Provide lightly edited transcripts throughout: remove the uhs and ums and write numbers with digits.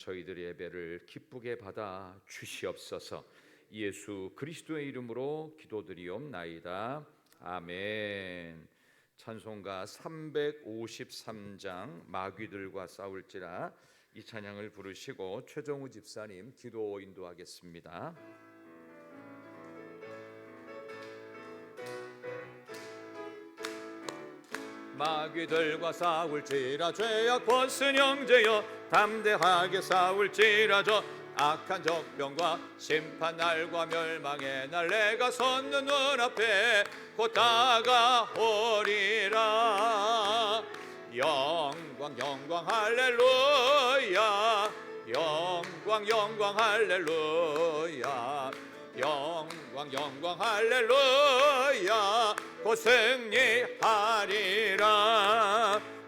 저희들의 예배를 기쁘게 받아 주시옵소서. 예수 그리스도의 이름으로 기도드리옵나이다. 아멘. 찬송가 353장 마귀들과 싸울지라, 이 찬양을 부르시고 최정우 집사님 기도 인도하겠습니다. 마귀들과 싸울지라, 죄악 벗은 형제여 담대하게 싸울지라. 저 악한 적병과 심판 날과 멸망의 날 내가 섰는 눈앞에 곧 다가오리라. 영광 영광 할렐루야, 영광 영광 할렐루야, 영광 영광 할렐루야. 곧 승리하리라.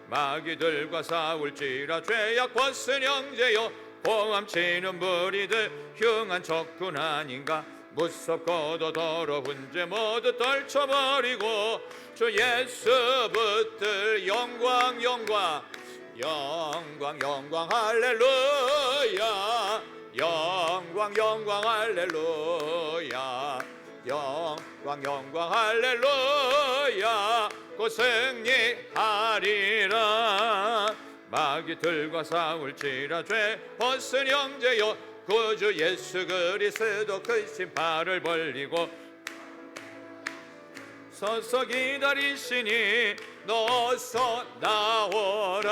마귀들과 싸울지라, 죄악 벗은 형제여 고함치는 무리들 흉한 적군 아닌가. 무섭고도 더러운 죄 모두 떨쳐버리고 주 예수 붙들 영광 영광 영광 영광 할렐루야, 영광 영광 할렐루야, 영광 영광 할렐루야. 곧 승리하리라. 마귀들과 싸울지라, 죄 벗은 형제여 구주 예수 그리스도 그 신발을 벌리고 서서 기다리시니 너서 나오라.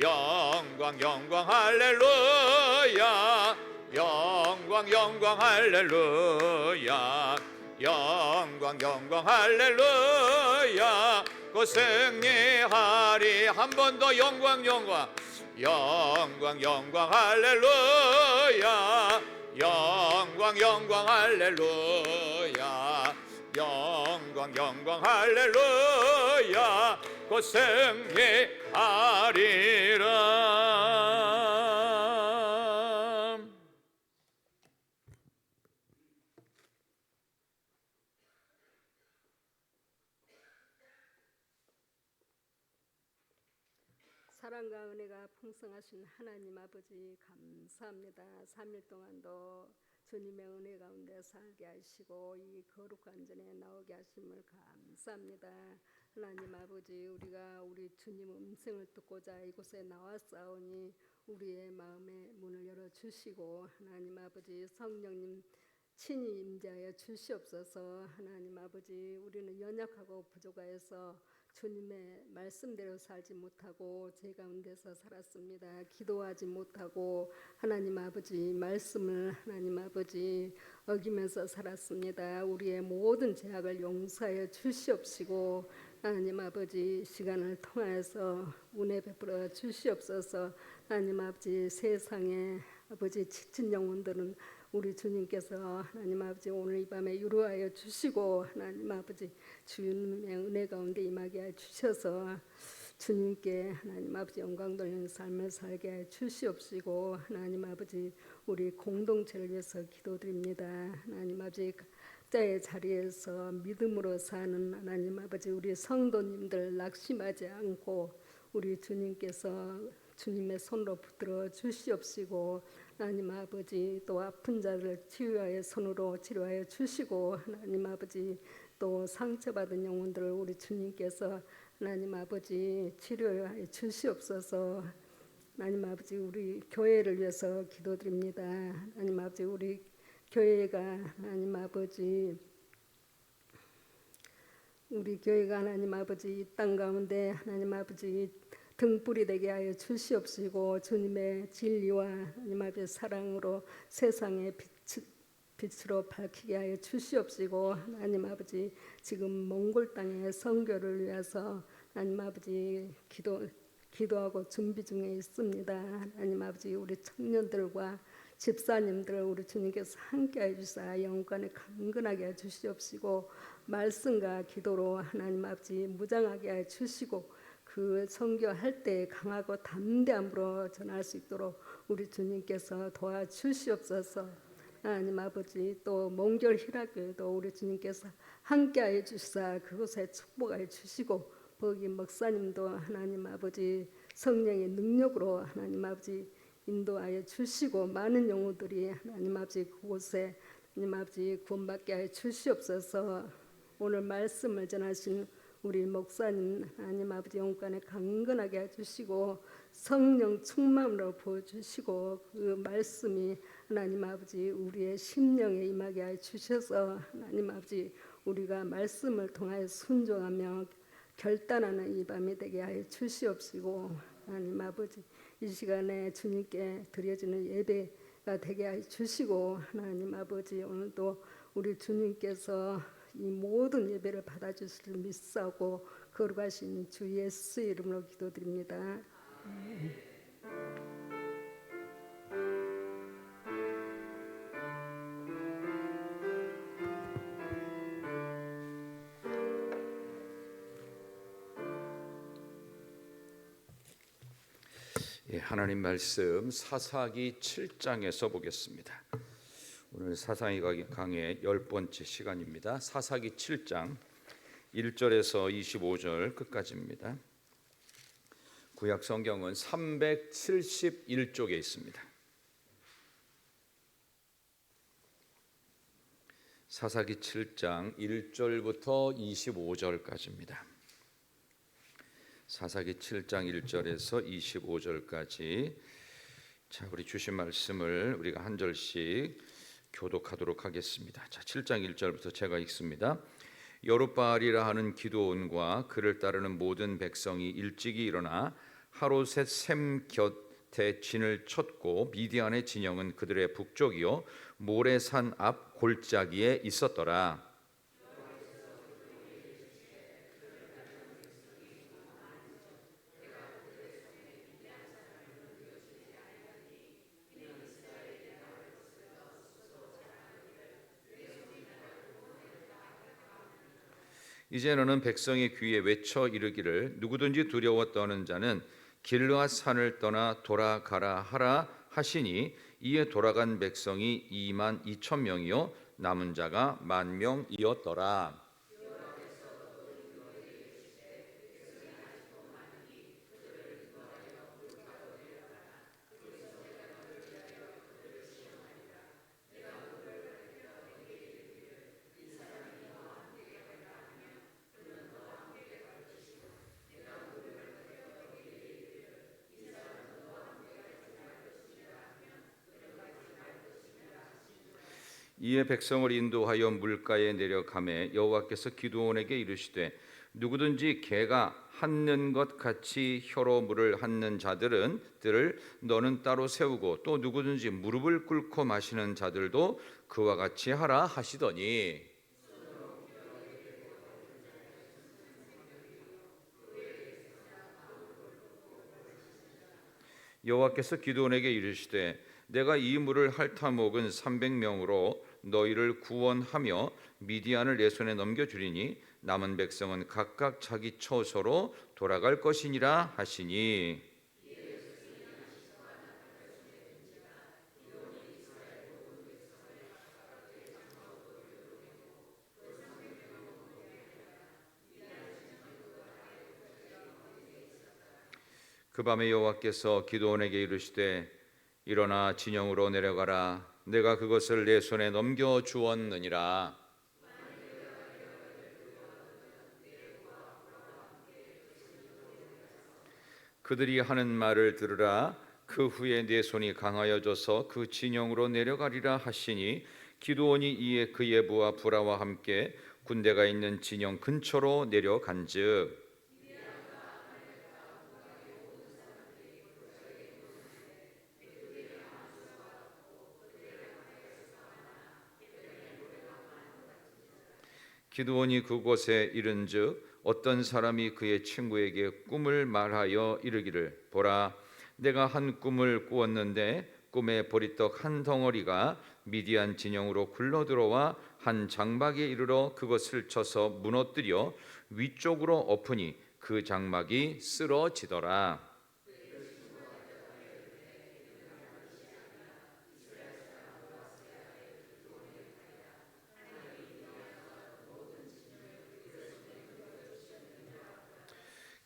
영광 영광 할렐루야, 영광 영광 할렐루야, 영광 영광 할렐루야. 곧 승리하리. 한 번 더 영광 영광 영광 영광 할렐루야, 영광 영광 할렐루야, 영광 영광 할렐루야. 곧 승리하리라. 사랑과 은혜가 풍성하신 하나님 아버지 감사합니다. 3일 동안도 주님의 은혜 가운데 살게 하시고 이 거룩한 전에 나오게 하심을 감사합니다. 하나님 아버지, 우리가 우리 주님 음성을 듣고자 이곳에 나왔사오니 우리의 마음의 문을 열어주시고 하나님 아버지 성령님 친히 임재하여 주시옵소서. 하나님 아버지, 우리는 연약하고 부족하여서 주님의 말씀대로 살지 못하고 죄 가운데서 살았습니다. 기도하지 못하고 하나님 아버지 말씀을 하나님 아버지 어기면서 살았습니다. 우리의 모든 죄악을 용서하여 주시옵시고 하나님 아버지 시간을 통하여서 은혜 베풀어 주시옵소서. 하나님 아버지 세상에 아버지 지친 영혼들은 우리 주님께서 하나님 아버지 오늘 이 밤에 유로하여 주시고 하나님 아버지 주님의 은혜 가운데 임하게 해 주셔서 주님께 하나님 아버지 영광 돌리는 삶을 살게 해 주시옵시고 하나님 아버지 우리 공동체를 위해서 기도드립니다. 하나님 아버지 각자의 자리에서 믿음으로 사는 하나님 아버지 우리 성도님들 낙심하지 않고 우리 주님께서 주님의 손으로 붙들어 주시옵시고 하나님 아버지 또 아픈 자를 치유하여 손으로 치료하여 주시고 하나님 아버지 또 상처받은 영혼들을 우리 주님께서 하나님 아버지 치료하여 주시옵소서. 하나님 아버지 우리 교회를 위해서 기도드립니다. 하나님 아버지 우리 교회가 하나님 아버지 우리 교회가 하나님 아버지 이 땅 가운데 하나님 아버지 등불이 되게 하여 주시옵시고 주님의 진리와 하나님 아버지 사랑으로 세상의 빛으로 밝히게 하여 주시옵시고 하나님 아버지 지금 몽골 땅의 선교를 위해서 하나님 아버지 기도하고 준비 중에 있습니다. 하나님 아버지 우리 청년들과 집사님들 우리 주님께서 함께해 주사 영광에 강건하게 해 주시옵시고 말씀과 기도로 하나님 아버지 무장하게 해 주시고 그 선교할 때 강하고 담대함으로 전할 수 있도록 우리 주님께서 도와주시옵소서. 하나님 아버지 또 몽골 희락교회도 우리 주님께서 함께하여 주시사 그곳에 축복하여 주시고 거기 목사님도 하나님 아버지 성령의 능력으로 하나님 아버지 인도하여 주시고 많은 영혼들이 하나님 아버지 그곳에 하나님 아버지 구원받게 하여 주시옵소서. 오늘 말씀을 전하신 우리 목사님 하나님 아버지 영권에 강건하게 해주시고 성령 충만으로 부어주시고 그 말씀이 하나님 아버지 우리의 심령에 임하게 해 주셔서 하나님 아버지 우리가 말씀을 통하여 순종하며 결단하는 이 밤이 되게 하여 주시옵시고 하나님 아버지 이 시간에 주님께 드려지는 예배가 되게 하여 주시고 하나님 아버지 오늘도 우리 주님께서 이 모든 예배를 받아주실 줄 믿사오고 거룩하신 주 예수 이름으로 기도드립니다. 하나님 말씀 사사기 7장에서 보겠습니다. 오늘 사사기 강의 10번째 시간입니다. 사사기 7장 1절에서 25절 끝까지입니다. 구약 성경은 371쪽에 있습니다. 사사기 7장 1절부터 25절까지입니다. 사사기 7장 1절에서 25절까지 자, 우리 주신 말씀을 우리가 한 절씩 교독하도록 하겠습니다. 자, 7장 1절부터 제가 읽습니다. 여룻바알이라 하는 기드온과 그를 따르는 모든 백성이 일찍이 일어나 하로셋 샘 곁에 진을 쳤고 미디안의 진영은 그들의 북쪽이요 모레산 앞 골짜기에 있었더라. 이제 너는 백성의 귀에 외쳐 이르기를 누구든지 두려워 떠는 자는 길르앗 산을 떠나 돌아가라 하라 하시니 이에 돌아간 백성이 2만 2천 명이요 남은 자가 1만 명이었더라. 이에 백성을 인도하여 물가에 내려가매 여호와께서 기드온에게 이르시되 누구든지 개가 핥는 것 같이 혀로 물을 핥는 자들을 너는 따로 세우고 또 누구든지 무릎을 꿇고 마시는 자들도 그와 같이 하라 하시더니 여호와께서 기드온에게 이르시되 내가 이 물을 핥아 먹은 300명으로 너희를 구원하며 미디안을 내 손에 넘겨주리니 남은 백성은 각각 자기 처소로 돌아갈 것이니라 하시니 그 밤에 여호와께서 기드온에게 이르시되 일어나 진영으로 내려가라 내가 그것을 내 손에 넘겨 주었느니라. 그들이 하는 말을 들으라. 그 후에 내 손이 강하여져서 그 진영으로 내려가리라 하시니 기드온이 이에 그의 부하 부라와 함께 군대가 있는 진영 근처로 내려간즉 기드온이 그곳에 이른즉 어떤 사람이 그의 친구에게 꿈을 말하여 이르기를 보라 내가 한 꿈을 꾸었는데 꿈에 보리떡 한 덩어리가 미디안 진영으로 굴러들어와 한 장막에 이르러 그것을 쳐서 무너뜨려 위쪽으로 엎으니 그 장막이 쓰러지더라.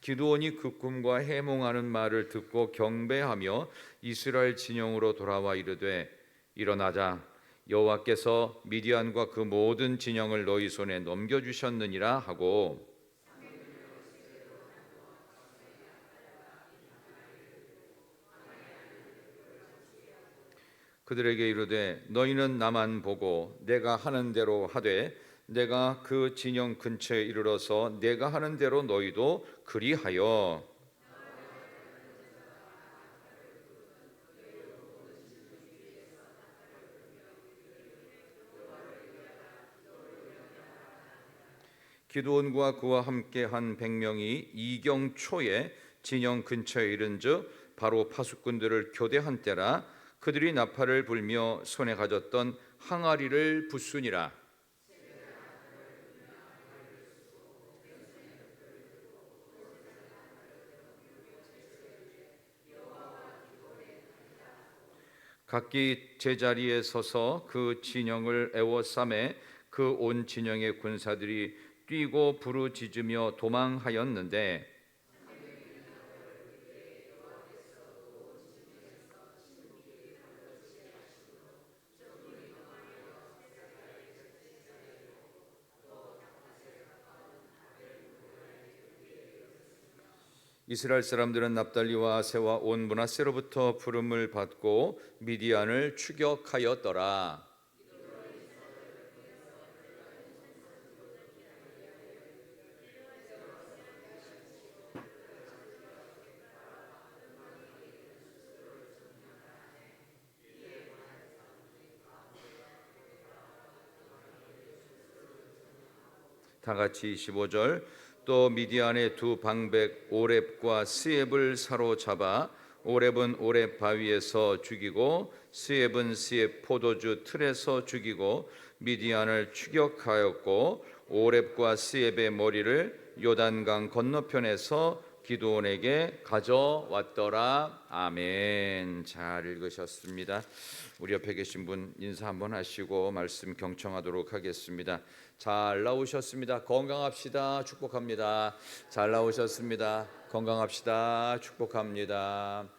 기드온이 그 꿈과 해몽하는 말을 듣고 경배하며 이스라엘 진영으로 돌아와 이르되 일어나자 여호와께서 미디안과 그 모든 진영을 너희 손에 넘겨주셨느니라 하고 그들에게 이르되 너희는 나만 보고 내가 하는 대로 하되 내가 그 진영 근처에 이르러서 내가 하는 대로 너희도 그리하여 기드온과 그와 함께 한 100명이 이경 초에 진영 근처에 이른즉 바로 파수꾼들을 교대한 때라 그들이 나팔을 불며 손에 가졌던 항아리를 부수니라. 각기 제자리에 서서 그 진영을 에워싸매 그 온 진영의 군사들이 뛰고 부르짖으며 도망하였는데 이스라엘 사람들은 납달리와 아세와 온 므낫세로부터 부름을 받고 미디안을 추격하였더라. 다 같이 25절 또 미디안의 두 방백 오렙과 스엡을 사로잡아 오렙은 오렙 바위에서 죽이고 스엡은 스엡 포도주 틀에서 죽이고 미디안을 추격하였고 오렙과 스엡의 머리를 요단강 건너편에서 기드온에게 가져왔더라. 아멘. 잘 읽으셨습니다. 우리 옆에 계신 분 인사 한번 하시고 말씀 경청하도록 하겠습니다. 잘 나오셨습니다. 건강합시다. 축복합니다. 잘 나오셨습니다. 건강합시다. 축복합니다.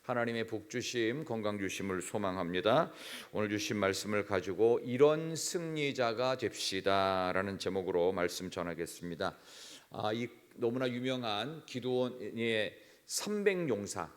하나님의 복 주심, 건강 주심을 소망합니다. 오늘 주신 말씀을 가지고 이런 승리자가 됩시다라는 제목으로 말씀 전하겠습니다. 이 너무나 유명한 기드온의 300용사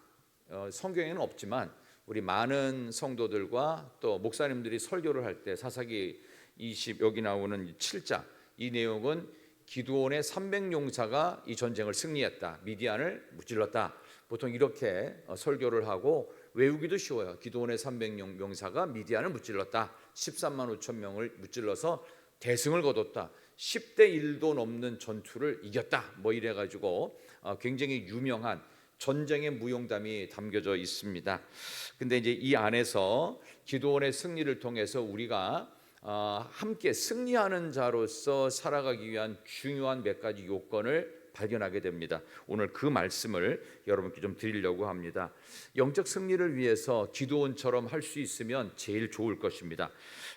성경에는 없지만 우리 많은 성도들과 또 목사님들이 설교를 할 때 사사기 20 여기 나오는 7장 이 내용은 기드온의 300용사가 이 전쟁을 승리했다. 미디안을 무찔렀다. 보통 이렇게 설교를 하고 외우기도 쉬워요. 기드온의 300용사가 미디안을 무찔렀다. 13만 5천 명을 무찔러서 대승을 거뒀다. 10대 1도 넘는 전투를 이겼다. 뭐 이래 가지고 굉장히 유명한 전쟁의 무용담이 담겨져 있습니다. 근데 이제 이 안에서 기드온의 승리를 통해서 우리가 함께 승리하는 자로서 살아가기 위한 중요한 몇 가지 요건을 발견하게 됩니다. 오늘 그 말씀을 여러분께 좀 드리려고 합니다. 영적 승리를 위해서 기드온처럼 할 수 있으면 제일 좋을 것입니다.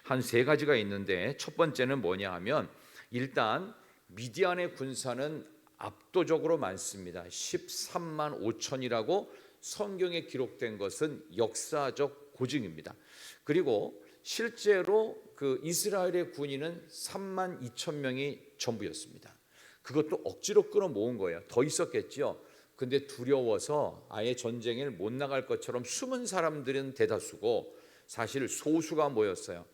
한 세 가지가 있는데 첫 번째는 뭐냐 하면 일단 미디안의 군사는 압도적으로 많습니다. 13만 5천이라고 성경에 기록된 것은 역사적 고증입니다. 그리고 실제로 그 이스라엘의 군인은 3만 2천 명이 전부였습니다. 그것도 억지로 끌어모은 거예요. 더 있었겠죠. 근데 두려워서 아예 전쟁에 못 나갈 것처럼 숨은 사람들은 대다수고 사실 소수가 모였어요.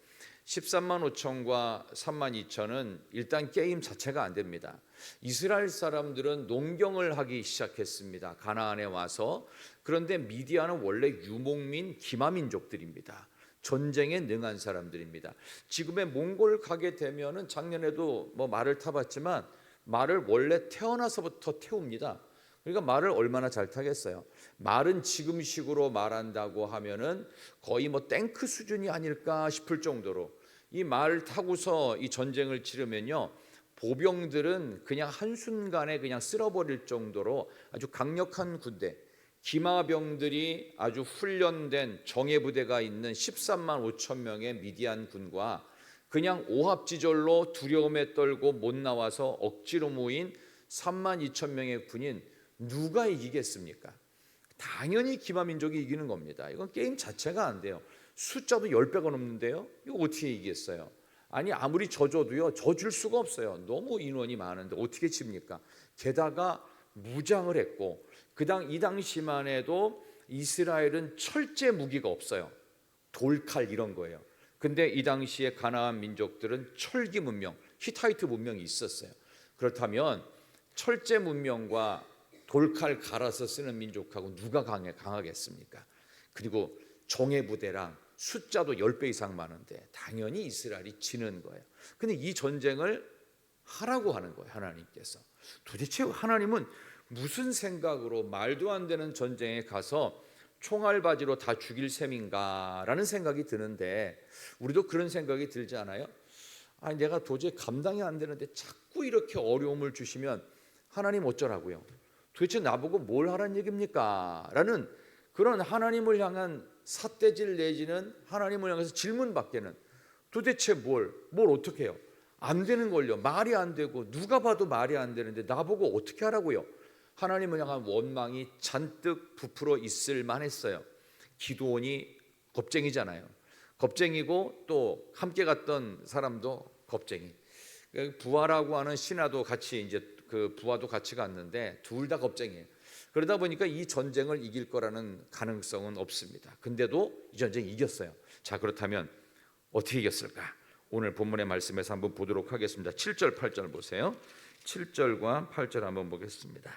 13만 5천과 3만 2천은 일단 게임 자체가 안 됩니다. 이스라엘 사람들은 농경을 하기 시작했습니다. 가나안에 와서. 그런데 미디안은 원래 유목민 기마민족들입니다. 전쟁에 능한 사람들입니다. 지금의 몽골 가게 되면은 작년에도 뭐 말을 타봤지만 말을 원래 태어나서부터 태웁니다. 그러니까 말을 얼마나 잘 타겠어요. 말은 지금식으로 말한다고 하면은 거의 뭐 탱크 수준이 아닐까 싶을 정도로 이 말을 타고서 이 전쟁을 치르면요 보병들은 그냥 한순간에 그냥 쓸어버릴 정도로 아주 강력한 군대, 기마병들이 아주 훈련된 정예부대가 있는 13만 5천 명의 미디안 군과 그냥 오합지졸로 두려움에 떨고 못 나와서 억지로 모인 3만 2천 명의 군인 누가 이기겠습니까? 당연히 기마 민족이 이기는 겁니다. 이건 게임 자체가 안 돼요. 숫자도 10배가 넘는데요. 이거 어떻게 이기겠어요? 아니 아무리 져줘도요, 져줄 수가 없어요. 너무 인원이 많은데 어떻게 칩니까? 게다가 무장을 했고 이 당시만 해도 이스라엘은 철제 무기가 없어요. 돌칼 이런 거예요. 근데 이 당시에 가나안 민족들은 철기 문명, 히타이트 문명이 있었어요. 그렇다면 철제 문명과 돌칼 갈아서 쓰는 민족하고 누가 강하겠습니까? 그리고 정예 부대랑 숫자도 10배 이상 많은데 당연히 이스라엘이 지는 거예요. 근데 이 전쟁을 하라고 하는 거예요, 하나님께서. 도대체 하나님은 무슨 생각으로 말도 안 되는 전쟁에 가서 총알바지로 다 죽일 셈인가라는 생각이 드는데, 우리도 그런 생각이 들지 않아요? 아니 내가 도저히 감당이 안 되는데 자꾸 이렇게 어려움을 주시면 하나님 어쩌라고요? 도대체 나보고 뭘 하라는 얘기입니까? 라는 그런 하나님을 향한 삿대질 내지는 하나님을 향해서 질문밖에는 도대체 뭘 어떻게 해요? 안 되는 걸요. 말이 안 되고 누가 봐도 말이 안 되는데 나보고 어떻게 하라고요? 하나님을 향한 원망이 잔뜩 부풀어 있을 만했어요. 기드온이 겁쟁이잖아요. 겁쟁이고 또 함께 갔던 사람도 겁쟁이. 부하라고 하는 신하도 같이 이제 그 부하도 같이 갔는데 둘 다 겁쟁이에요. 그러다 보니까 이 전쟁을 이길 거라는 가능성은 없습니다. 근데도 이 전쟁 이겼어요. 자, 그렇다면 어떻게 이겼을까? 오늘 본문의 말씀에서 한번 보도록 하겠습니다. 7절 8절 보세요. 7절과 8절 한번 보겠습니다.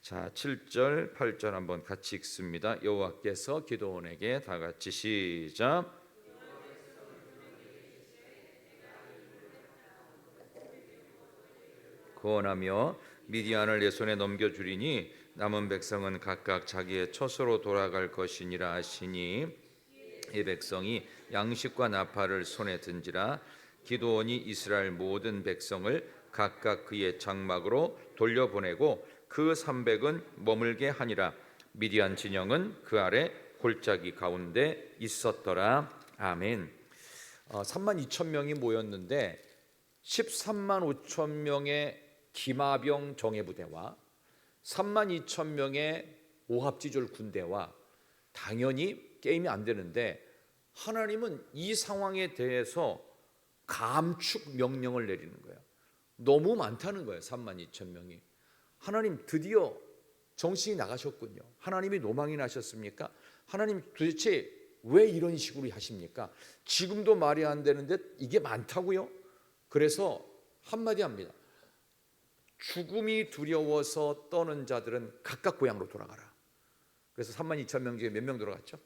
자, 7절 8절 한번 같이 읽습니다. 여호와께서 기드온에게 다 같이 시작. 구원하며 미디안을 내 손에 넘겨주리니 남은 백성은 각각 자기의 처소로 돌아갈 것이니라 하시니, 이 백성이 양식과 나팔을 손에 든지라. 기드온이 이스라엘 모든 백성을 각각 그의 장막으로 돌려보내고 그 300은 머물게 하니라. 미디안 진영은 그 아래 골짜기 가운데 있었더라. 아멘. 32,000명이 모였는데 13만 5천 명의 기마병 정예부대와 32,000명의 오합지졸 군대와 당연히 게임이 안 되는데, 하나님은 이 상황에 대해서 감축 명령을 내리는 거예요. 너무 많다는 거예요. 32,000명이. 하나님 드디어 정신이 나가셨군요. 하나님이 노망이 나셨습니까? 하나님 도대체 왜 이런 식으로 하십니까? 지금도 말이 안 되는데 이게 많다고요? 그래서 한마디 합니다. 죽음이 두려워서 떠는 자들은 각각 고향으로 돌아가라. 그래서 32,000명 중에 몇 명 돌아갔죠?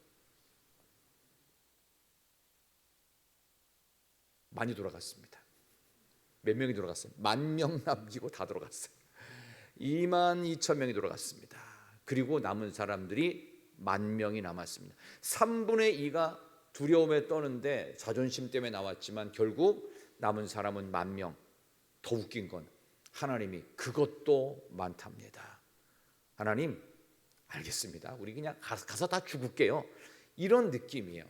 많이 돌아갔습니다. 몇 명이 돌아갔어요? 10,000명 남기고 다 돌아갔어요. 22,000명이 돌아갔습니다. 그리고 남은 사람들이 10,000명이 남았습니다. 3분의 2가 두려움에 떠는데 자존심 때문에 나왔지만 결국 남은 사람은 10,000명. 더 웃긴 건 하나님이 그것도 많답니다. 하나님 알겠습니다. 우리 그냥 가서 다 죽을게요. 이런 느낌이에요.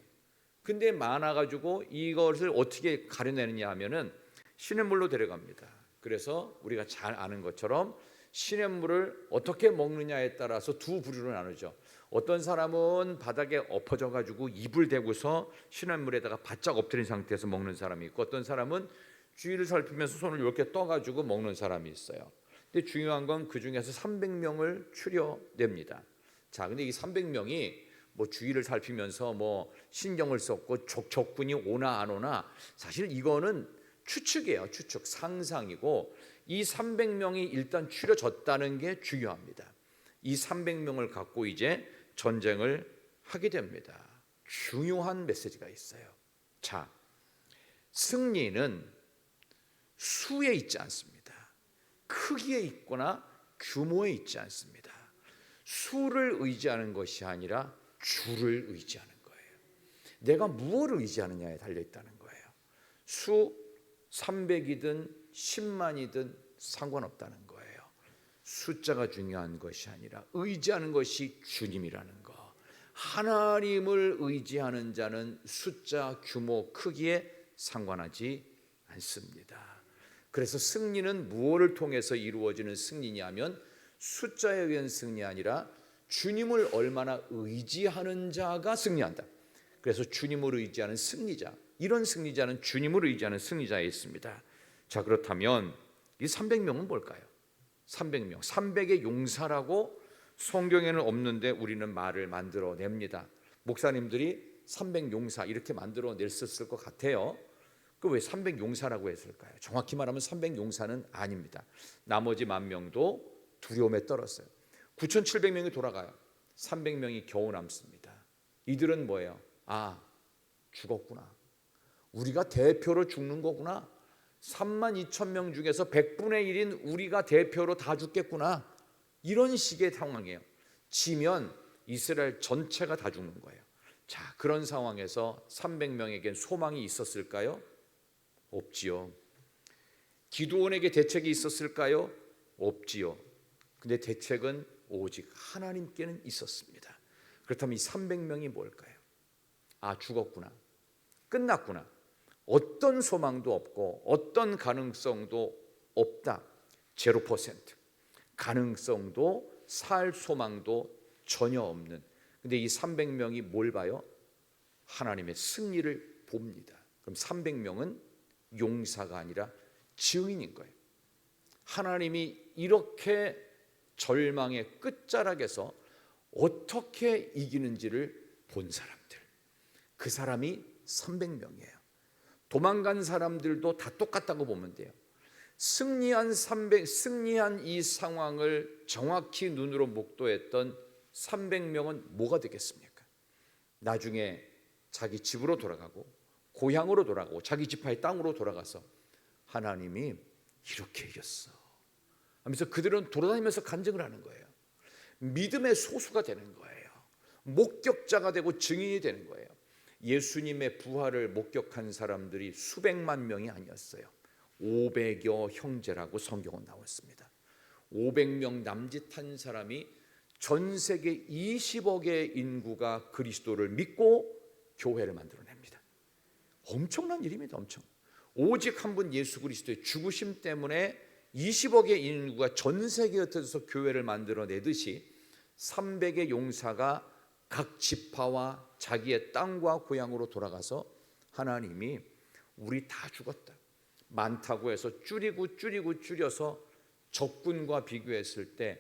근데 많아가지고 이것을 어떻게 가려내느냐 하면은 시냇물로 데려갑니다. 그래서 우리가 잘 아는 것처럼 시냇물을 어떻게 먹느냐에 따라서 두 부류로 나누죠. 어떤 사람은 바닥에 엎어져 가지고 입을 대고서 시냇물에다가 바짝 엎드린 상태에서 먹는 사람이 있고, 어떤 사람은 주위를 살피면서 손을 이렇게 떠가지고 먹는 사람이 있어요. 근데 중요한 건 그 중에서 300명을 추려냅니다. 자, 근데 이 300명이 뭐 주위를 살피면서 뭐 신경을 썼고 적군이 오나 안 오나, 사실 이거는 추측이에요. 추측, 상상이고, 이 300명이 일단 추려졌다는 게 중요합니다. 이 300명을 갖고 이제 전쟁을 하게 됩니다. 중요한 메시지가 있어요. 자, 승리는 수에 있지 않습니다. 크기에 있거나 규모에 있지 않습니다. 수를 의지하는 것이 아니라 주를 의지하는 거예요. 내가 무엇을 의지하느냐에 달려있다는 거예요. 수 300이든 10만이든 상관없다는 거예요. 숫자가 중요한 것이 아니라 의지하는 것이 주님이라는 거. 하나님을 의지하는 자는 숫자, 규모, 크기에 상관하지 않습니다. 그래서 승리는 무엇을 통해서 이루어지는 승리냐면 숫자에 의한 승리 아니라 주님을 얼마나 의지하는 자가 승리한다. 그래서 주님을 의지하는 승리자, 이런 승리자는 주님을 의지하는 승리자에 있습니다. 자, 그렇다면 이 300명은 뭘까요? 300명, 300의 용사라고 성경에는 없는데 우리는 말을 만들어냅니다. 목사님들이 300용사 이렇게 만들어냈었을 것 같아요. 그 왜 300용사라고 했을까요? 정확히 말하면 300용사는 아닙니다. 나머지 10,000명도 두려움에 떨었어요. 9,700명이 돌아가요. 300명이 겨우 남습니다. 이들은 뭐예요? 아, 죽었구나. 우리가 대표로 죽는 거구나. 32,000명 중에서 100분의 1인 우리가 대표로 다 죽겠구나. 이런 식의 상황이에요. 지면 이스라엘 전체가 다 죽는 거예요. 자, 그런 상황에서 300명에겐 소망이 있었을까요? 없지요. 기드온에게 대책이 있었을까요? 없지요. 근데 대책은 오직 하나님께는 있었습니다. 그렇다면 이 300명이 뭘까요? 아, 죽었구나. 끝났구나. 어떤 소망도 없고 어떤 가능성도 없다. 0%. 가능성도 살 소망도 전혀 없는. 근데 이 300명이 뭘 봐요? 하나님의 승리를 봅니다. 그럼 300명은 용사가 아니라 증인인 거예요. 하나님이 이렇게 절망의 끝자락에서 어떻게 이기는지를 본 사람들, 그 사람이 300명이에요. 도망간 사람들도 다 똑같다고 보면 돼요. 승리한 이 상황을 정확히 눈으로 목도했던 300명은 뭐가 되겠습니까? 나중에 자기 집으로 돌아가고 고향으로 돌아가고 자기 지파의 땅으로 돌아가서 하나님이 이렇게 이겼어 하면서 그들은 돌아다니면서 간증을 하는 거예요. 믿음의 소수가 되는 거예요. 목격자가 되고 증인이 되는 거예요. 예수님의 부활을 목격한 사람들이 수백만 명이 아니었어요. 500여 형제라고 성경은 나왔습니다. 500명 남짓한 사람이 전 세계 20억의 인구가 그리스도를 믿고 교회를 만들어냅니다. 엄청난 일입니다. 오직 한 분 예수 그리스도의 죽으심 때문에 20억의 인구가 전 세계에 흩어져서 교회를 만들어내듯이 300의 용사가 각 지파와 자기의 땅과 고향으로 돌아가서 하나님이 우리 다 죽었다. 많다고 해서 줄여서 적군과 비교했을 때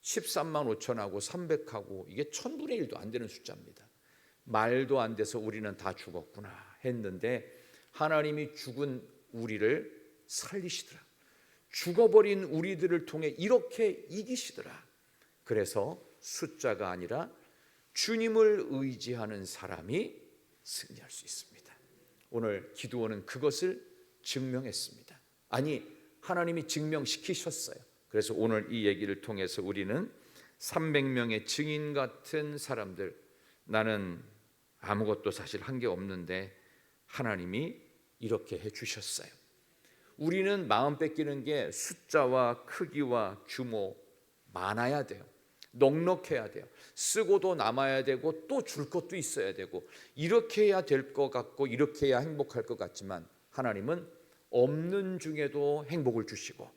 13만 5천하고 300하고 이게 1000분의 1도 안 되는 숫자입니다. 말도 안 돼서 우리는 다 죽었구나 했는데 하나님이 죽은 우리를 살리시더라. 죽어버린 우리들을 통해 이렇게 이기시더라. 그래서 숫자가 아니라 주님을 의지하는 사람이 승리할 수 있습니다. 오늘 기드온은 그것을 증명했습니다. 아니, 하나님이 증명시키셨어요. 그래서 오늘 이 얘기를 통해서 우리는 300명의 증인 같은 사람들, 나는 아무것도 사실 한 게 없는데 하나님이 이렇게 해주셨어요. 우리는 마음 뺏기는 게 숫자와 크기와 규모 많아야 돼요. 넉넉해야 돼요. 쓰고도 남아야 되고 또 줄 것도 있어야 되고 이렇게 해야 될 것 같고 이렇게 해야 행복할 것 같지만 하나님은 없는 중에도 행복을 주시고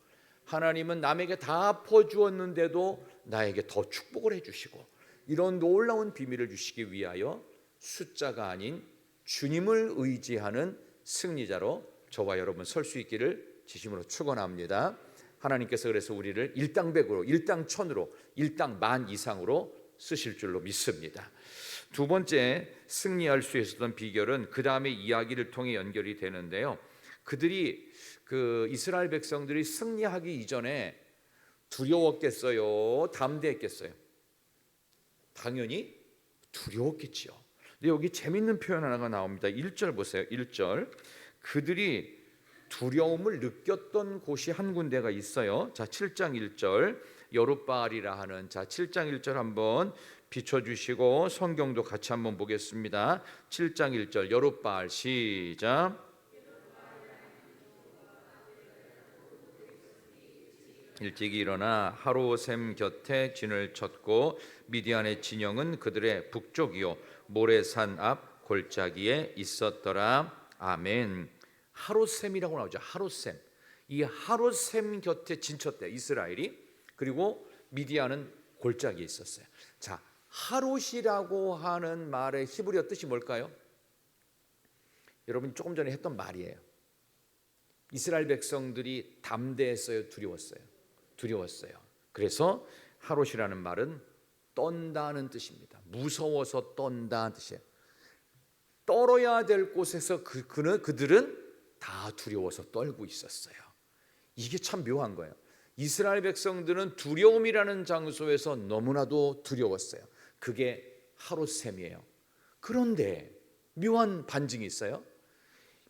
하나님은 남에게 다 퍼주었는데도 나에게 더 축복을 해주시고 이런 놀라운 비밀을 주시기 위하여 숫자가 아닌 주님을 의지하는 승리자로 저와 여러분 설 수 있기를 진심으로 축원합니다. 하나님께서 그래서 우리를 일당백으로, 일당천으로, 일당만 이상으로 쓰실 줄로 믿습니다. 두 번째 승리할 수 있었던 비결은 그 다음에 이야기를 통해 연결이 되는데요. 그들이 이스라엘 백성들이 승리하기 이전에 두려웠겠어요? 담대했겠어요? 당연히 두려웠겠지요. 근데 여기 재밌는 표현 하나가 나옵니다. 1절 보세요. 1절. 그들이 두려움을 느꼈던 곳이 한 군데가 있어요. 자, 7장 1절 여룻바알이라 하는, 자 7장 1절 한번 비춰주시고 성경도 같이 한번 보겠습니다. 7장 1절 여룻바알 시작. 일찍이 일어나 하로셈 곁에 진을 쳤고 미디안의 진영은 그들의 북쪽이요 모레산 앞 골짜기에 있었더라. 아멘. 하로셈이라고 나오죠. 하로셈. 이 하로셈 곁에 진쳤대 이스라엘이. 그리고 미디안은 골짜기에 있었어요. 자, 하롯이라고 하는 말의 히브리어 뜻이 뭘까요? 여러분 조금 전에 했던 말이에요. 이스라엘 백성들이 담대했어요, 두려웠어요. 그래서 하롯이라는 말은 떤다는 뜻입니다. 무서워서 떤다는 뜻이에요. 떨어야 될 곳에서 그들은 다 두려워서 떨고 있었어요. 이게 참 묘한 거예요. 이스라엘 백성들은 두려움이라는 장소에서 너무나도 두려웠어요. 그게 하롯셈이에요. 그런데 묘한 반증이 있어요.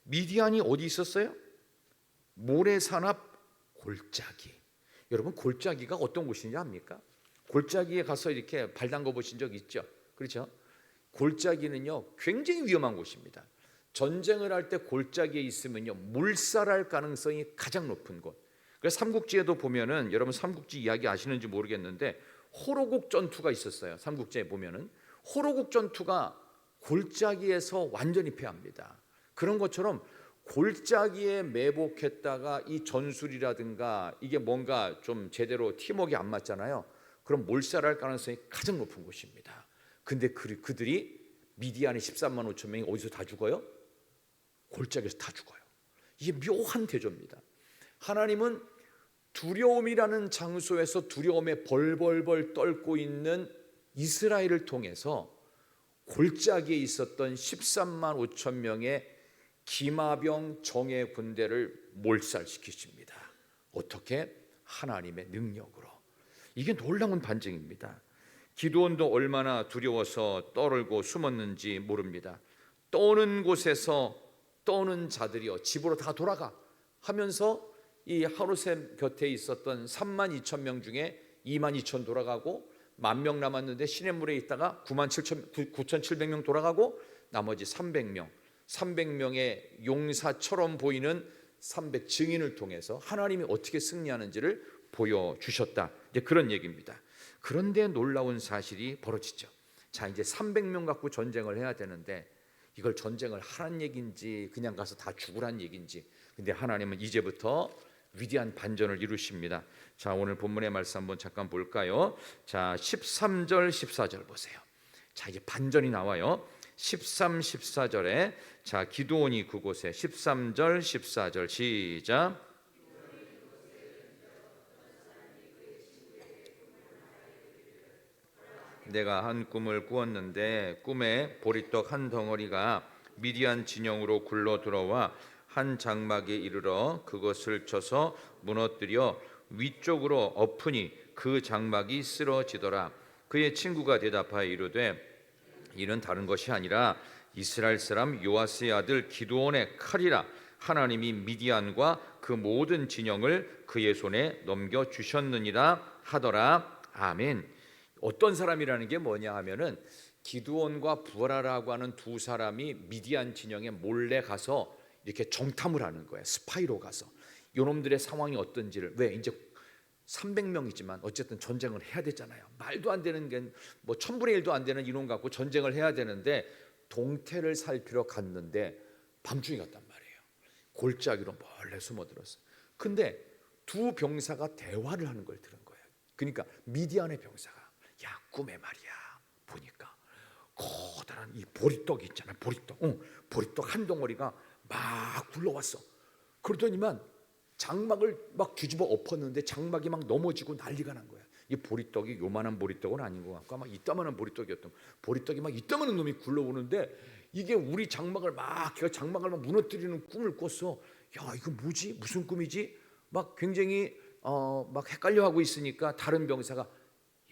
미디안이 어디 있었어요? 모래산 앞 골짜기. 여러분, 골짜기가 어떤 곳인지 압니까? 골짜기에 가서 이렇게 발 담궈 보신 적 있죠? 그렇죠? 골짜기는요 굉장히 위험한 곳입니다. 전쟁을 할 때 골짜기에 있으면요 몰살할 가능성이 가장 높은 곳. 그래서 삼국지에도 보면은, 여러분 삼국지 이야기 아시는지 모르겠는데 호로국 전투가 있었어요. 삼국지에 보면은 호로국 전투가 골짜기에서 완전히 패합니다. 그런 것처럼 골짜기에 매복했다가 이 전술이라든가 이게 뭔가 좀 제대로 팀워크가 안 맞잖아요. 그럼 몰살할 가능성이 가장 높은 곳입니다. 근데 그들이 미디안의 13만 5천 명이 어디서 다 죽어요? 골짜기에서 다 죽어요. 이게 묘한 대조입니다. 하나님은 두려움이라는 장소에서 두려움에 벌벌벌 떨고 있는 이스라엘을 통해서 골짜기에 있었던 13만 5천 명의 기마병 정예 군대를 몰살시키십니다. 어떻게? 하나님의 능력으로. 이게 놀라운 반증입니다. 기드온도 얼마나 두려워서 떨고 숨었는지 모릅니다. 떠는 곳에서 떠는 자들이여 집으로 다 돌아가 하면서 이 하롯셈 곁에 있었던 3만 2천 명 중에 2만 2천 돌아가고 10,000명 남았는데 시냇물에 있다가 9,700명 돌아가고 나머지 300명의 용사처럼 보이는 300 증인을 통해서 하나님이 어떻게 승리하는지를 보여주셨다. 이제 그런 얘기입니다. 그런데 놀라운 사실이 벌어지죠. 자, 이제 300명 갖고 전쟁을 해야 되는데 이걸 전쟁을 하란 얘기인지 그냥 가서 다 죽으란 얘기인지, 근데 하나님은 이제부터 위대한 반전을 이루십니다. 자, 오늘 본문의 말씀 한번 잠깐 볼까요? 자, 13절 14절 보세요. 자, 이제 반전이 나와요. 13, 14절에 자, 기드온이 그곳에 13절 14절 시작. 내가 한 꿈을 꾸었는데 꿈에 보리떡 한 덩어리가 미디안 진영으로 굴러 들어와 한 장막에 이르러 그것을 쳐서 무너뜨려 위쪽으로 엎으니 그 장막이 쓰러지더라. 그의 친구가 대답하여 이르되 이는 다른 것이 아니라 이스라엘 사람 요아스의 아들 기드온의 칼이라. 하나님이 미디안과 그 모든 진영을 그의 손에 넘겨 주셨느니라 하더라. 아멘. 어떤 사람이라는 게 뭐냐 하면은 기드온과 부라라고 하는 두 사람이 미디안 진영에 몰래 가서 이렇게 정탐을 하는 거예요. 스파이로 가서 요놈들의 상황이 어떤지를. 왜? 이제 300명이지만 어쨌든 전쟁을 해야 되잖아요. 말도 안 되는 게 뭐 1000분의 1도 안 되는 인원 갖고 전쟁을 해야 되는데 동태를 살피러 갔는데 밤중에 갔단 말이에요. 골짜기로 몰래 숨어들었어요. 근데 두 병사가 대화를 하는 걸 들은 거예요. 그러니까 미디안의 병사가 야, 꿈에 말이야 보니까 커다란 이 보리떡이 있잖아요. 보리떡 한 덩어리가 막 굴러왔어. 그러더니만 장막을 막 뒤집어 엎었는데 장막이 막 넘어지고 난리가 난 거야. 이 보리떡이 요만한 보리떡은 아닌 것 같고 아마 이따만한 보리떡이었던, 보리떡이 막 이따만한 놈이 굴러오는데 이게 우리 장막을 막 무너뜨리는 꿈을 꿨어. 야, 이거 뭐지? 무슨 꿈이지? 막 굉장히 막 헷갈려하고 있으니까 다른 병사가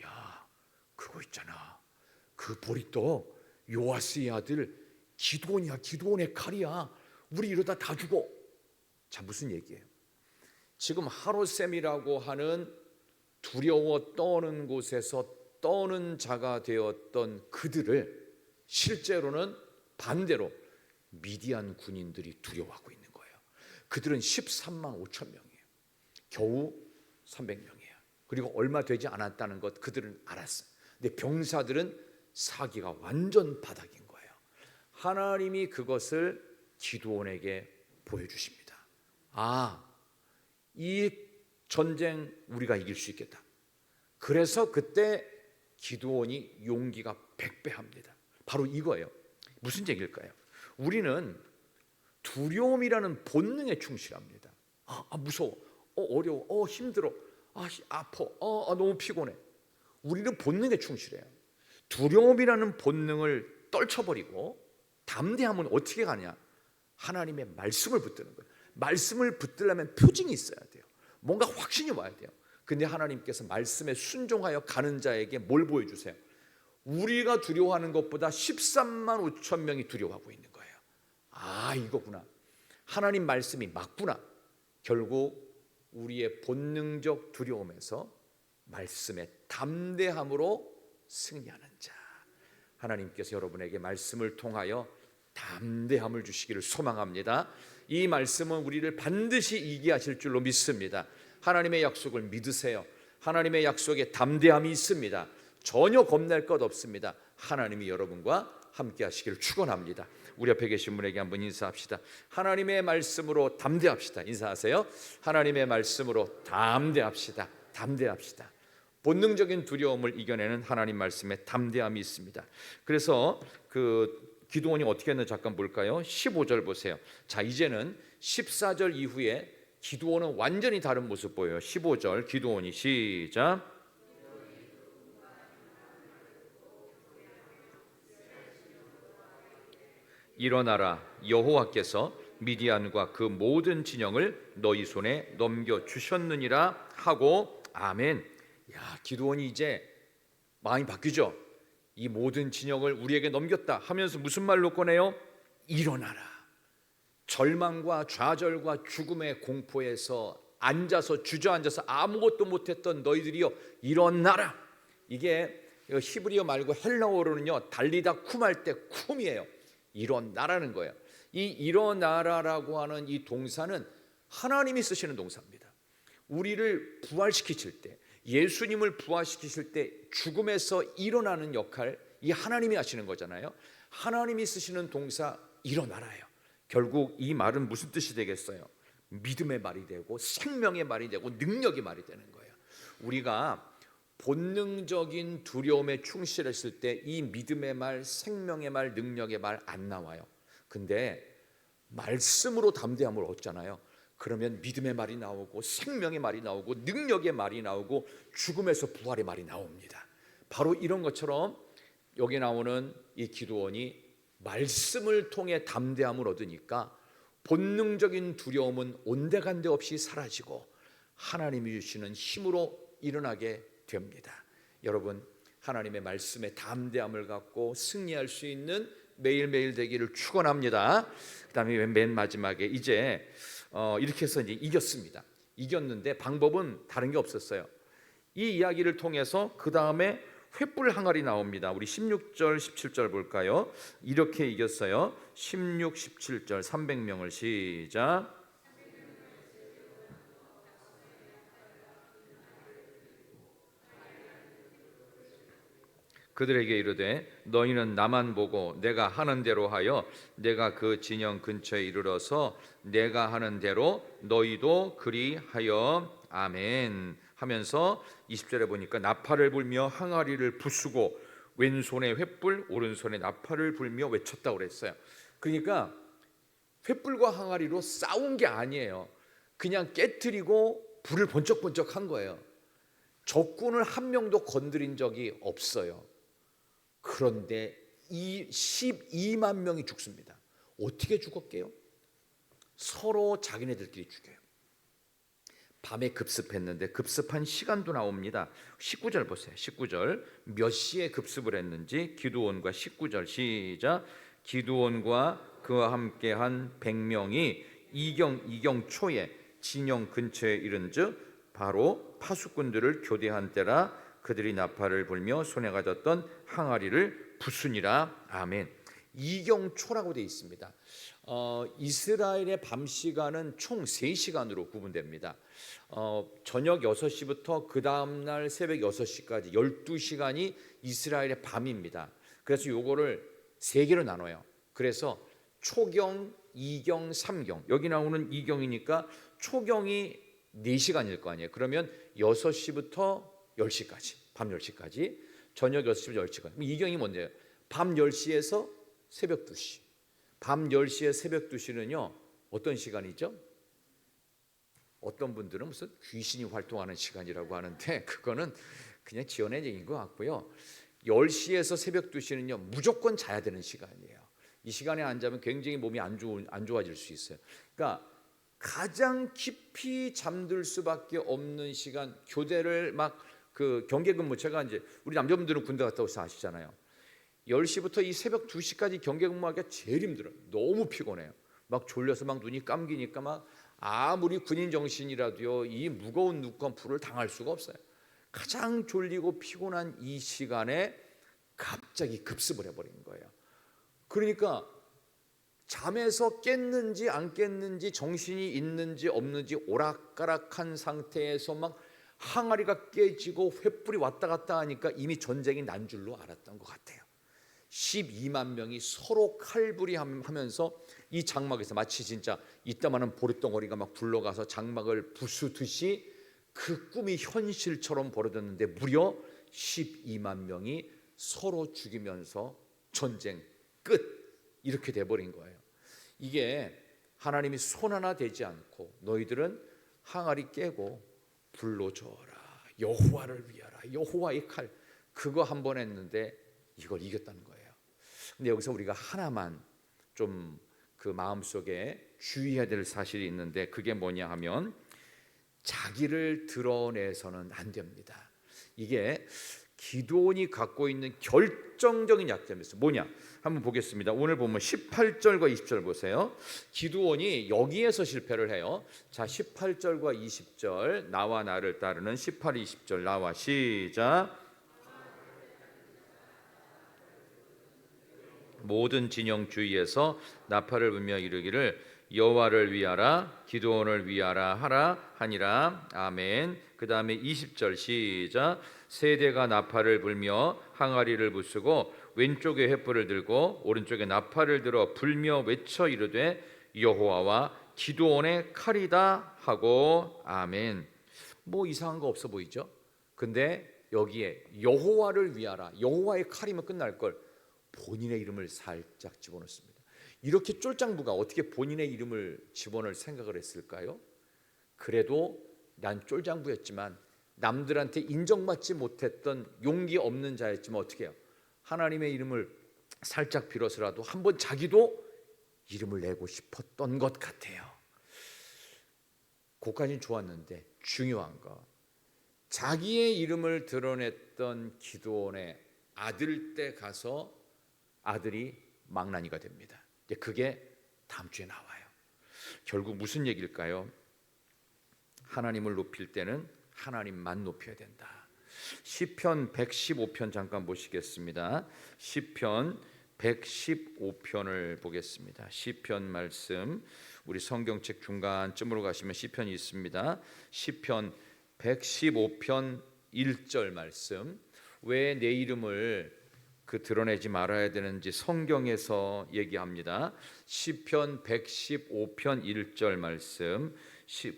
야, 그거 있잖아. 그 보리떡 요아스의 아들 기드온이야. 기드온의 칼이야. 우리 이러다 다 죽어. 자, 무슨 얘기예요? 지금 하롯셈이라고 하는 두려워 떠는 곳에서 떠는 자가 되었던 그들을 실제로는 반대로 미디안 군인들이 두려워하고 있는 거예요. 그들은 13만 5천 명이에요. 겨우 300명이에요. 그리고 얼마 되지 않았다는 것 그들은 알았어요. 근데 병사들은 사기가 완전 바닥인 거예요. 하나님이 그것을 기드온에게 보여주십니다. 아, 이 전쟁 우리가 이길 수 있겠다. 그래서 그때 기드온이 용기가 100배합니다. 바로 이거예요. 무슨 얘기일까요? 우리는 두려움이라는 본능에 충실합니다. 무서워, 어려워, 힘들어, 아파, 너무 피곤해. 우리는 본능에 충실해요. 두려움이라는 본능을 떨쳐버리고 담대함은 어떻게 가냐? 하나님의 말씀을 붙드는 거예요. 말씀을 붙들려면 표징이 있어야 돼요. 뭔가 확신이 와야 돼요. 근데 하나님께서 말씀에 순종하여 가는 자에게 뭘 보여주세요? 우리가 두려워하는 것보다 13만 5천 명이 두려워하고 있는 거예요. 이거구나. 하나님 말씀이 맞구나. 결국 우리의 본능적 두려움에서 말씀의 담대함으로 승리하는 자. 하나님께서 여러분에게 말씀을 통하여 담대함을 주시기를 소망합니다. 이 말씀은 우리를 반드시 이기게 하실 줄로 믿습니다. 하나님의 약속을 믿으세요. 하나님의 약속에 담대함이 있습니다. 전혀 겁낼 것 없습니다. 하나님이 여러분과 함께 하시기를 축원합니다. 우리 옆에 계신 분에게 한번 인사합시다. 하나님의 말씀으로 담대합시다. 인사하세요. 하나님의 말씀으로 담대합시다. 담대합시다. 본능적인 두려움을 이겨내는 하나님 말씀에 담대함이 있습니다. 그래서 기드온이 어떻게 했는지 잠깐 볼까요? 15절 보세요. 자, 이제는 14절 이후에 기드온은 완전히 다른 모습 보여요. 15절 기드온이 시작. 일어나라, 여호와께서 미디안과 그 모든 진영을 너희 손에 넘겨 주셨느니라 하고 아멘. 기드온이 이제 마음이 바뀌죠. 이 모든 진영을 우리에게 넘겼다 하면서 무슨 말로 꺼내요? 일어나라. 절망과 좌절과 죽음의 공포에서 앉아서 주저앉아서 아무것도 못했던 너희들이여 일어나라. 이게 히브리어 말고 헬라어로는요 달리다 쿰할 때 쿰이에요. 일어나라는 거예요. 이 일어나라라고 하는 이 동사는 하나님이 쓰시는 동사입니다. 우리를 부활시키실 때, 예수님을 부활시키실 때 죽음에서 일어나는 역할, 이 하나님이 하시는 거잖아요. 하나님이 쓰시는 동사 일어나라예요. 결국 이 말은 무슨 뜻이 되겠어요? 믿음의 말이 되고 생명의 말이 되고 능력의 말이 되는 거예요. 우리가 본능적인 두려움에 충실했을 때 이 믿음의 말, 생명의 말, 능력의 말 안 나와요. 근데 말씀으로 담대함을 얻잖아요. 그러면 믿음의 말이 나오고 생명의 말이 나오고 능력의 말이 나오고 죽음에서 부활의 말이 나옵니다. 바로 이런 것처럼 여기 나오는 이 기드온이 말씀을 통해 담대함을 얻으니까 본능적인 두려움은 온데간데 없이 사라지고 하나님이 주시는 힘으로 일어나게 됩니다. 여러분, 하나님의 말씀에 담대함을 갖고 승리할 수 있는 매일매일 되기를 축원합니다. 그다음에 맨 마지막에 이제 이렇게 해서 이제 이겼습니다. 이겼는데 방법은 다른 게 없었어요. 이 이야기를 통해서 그 다음에 횃불 항아리 나옵니다. 우리 16절 17절 볼까요? 이렇게 이겼어요. 16, 17절 300명을 시작. 그들에게 이르되 너희는 나만 보고 내가 하는 대로 하여 내가 그 진영 근처에 이르러서 내가 하는 대로 너희도 그리하여 아멘 하면서 20절에 보니까 나팔을 불며 항아리를 부수고 왼손에 횃불 오른손에 나팔을 불며 외쳤다고 그랬어요. 그러니까 횃불과 항아리로 싸운 게 아니에요. 그냥 깨트리고 불을 번쩍번쩍 한 거예요. 적군을 한 명도 건드린 적이 없어요. 그런데 이 12만 명이 죽습니다. 어떻게 죽었게요? 서로 자기네들끼리 죽여요. 밤에 급습했는데 급습한 시간도 나옵니다. 19절 보세요. 19절 몇 시에 급습을 했는지 기드온과 19절 시작. 기드온과 그와 함께한 100명이 이경 초에 진영 근처에 이른즉 바로 파수꾼들을 교대한 때라. 그들이 나팔을 불며 손에 가졌던 항아리를 부수니라. 아멘. 이경초라고 되어 있습니다. 이스라엘의 밤 시간은 총 3시간으로 구분됩니다. 저녁 6시부터 그 다음날 새벽 6시까지 12시간이 이스라엘의 밤입니다. 그래서 요거를 3개로 나눠요. 그래서 초경, 이경, 삼경. 여기 나오는 이경이니까 초경이 4시간일 거 아니에요. 그러면 6시부터 10시까지, 밤 10시까지, 저녁 6시부터 10시까지. 이경이 뭔데요? 밤 10시에서 새벽 2시. 밤 10시에 새벽 2시는요 어떤 시간이죠? 어떤 분들은 무슨 귀신이 활동하는 시간이라고 하는데 그거는 그냥 지어낸 얘기인 것 같고요. 10시에서 새벽 2시는요 무조건 자야 되는 시간이에요. 이 시간에 안 자면 굉장히 몸이 안 좋아질 수 있어요. 그러니까 가장 깊이 잠들 수밖에 없는 시간, 교대를 막 그 경계근무, 제가 이제 우리 남자분들은 군대 갔다 오셔서 아시잖아요. 10시부터 이 새벽 2시까지 경계근무하기가 제일 힘들어요. 너무 피곤해요. 막 졸려서 막 눈이 감기니까 막 아무리 군인 정신이라도요 이 무거운 눈꺼풀을 당할 수가 없어요. 가장 졸리고 피곤한 이 시간에 갑자기 급습을 해버린 거예요. 그러니까 잠에서 깼는지 안 깼는지, 정신이 있는지 없는지 오락가락한 상태에서 막 항아리가 깨지고 횃불이 왔다 갔다 하니까 이미 전쟁이 난 줄로 알았던 것 같아요. 12만 명이 서로 칼부리하면서 이 장막에서 마치 진짜 이따만한 보릿덩어리가 막 굴러가서 장막을 부수듯이 그 꿈이 현실처럼 벌어졌는데 무려 12만 명이 서로 죽이면서 전쟁 끝, 이렇게 돼버린 거예요. 이게 하나님이 손 하나 대지 않고 너희들은 항아리 깨고 불로 저어라, 여호와를 위하라, 여호와의 칼, 그거 한 번 했는데 이걸 이겼다는 거예요. 근데 여기서 우리가 하나만 좀 그 마음속에 주의해야 될 사실이 있는데 그게 뭐냐 하면 자기를 드러내서는 안 됩니다. 이게 기드온이 갖고 있는 결정적인 약점이 있어요. 뭐냐? 한번 보겠습니다. 오늘 보면 18절과 20절 보세요. 기드온이 여기에서 실패를 해요. 자, 18절과 20절, 나와 나를 따르는 18, 20절 나와 시작. 모든 진영 주위에서 나팔을 불며 이르기를 여호와를 위하라, 기드온을 위하라 하라 하니라. 아멘. 그 다음에 20절 시작. 세대가 나팔을 불며 항아리를 부수고 왼쪽에 횃불을 들고 오른쪽에 나팔을 들어 불며 외쳐 이르되 여호와와 기드온의 칼이다 하고. 아멘. 뭐 이상한 거 없어 보이죠? 근데 여기에 여호와를 위하라, 여호와의 칼이면 끝날 걸 본인의 이름을 살짝 집어넣습니다. 이렇게 쫄장부가 어떻게 본인의 이름을 집어넣을 생각을 했을까요? 그래도 난 쫄장부였지만 남들한테 인정받지 못했던 용기 없는 자였지만 어떻게 해요? 하나님의 이름을 살짝 빌어서라도 한번 자기도 이름을 내고 싶었던 것 같아요. 그까지는 좋았는데 중요한 거, 자기의 이름을 드러냈던 기드온의 아들 때 가서 아들이 망나니가 됩니다. 그게 다음 주에 나와요. 결국 무슨 얘기일까요? 하나님을 높일 때는 하나님만 높여야 된다. 시편 115편 잠깐 보시겠습니다. 시편 115편을 보겠습니다. 시편 말씀, 우리 성경책 중간쯤으로 가시면 시편이 있습니다. 시편 115편 1절 말씀. 왜 내 이름을 드러내지 말아야 되는지 성경에서 얘기합니다. 시편 115편 1절 말씀,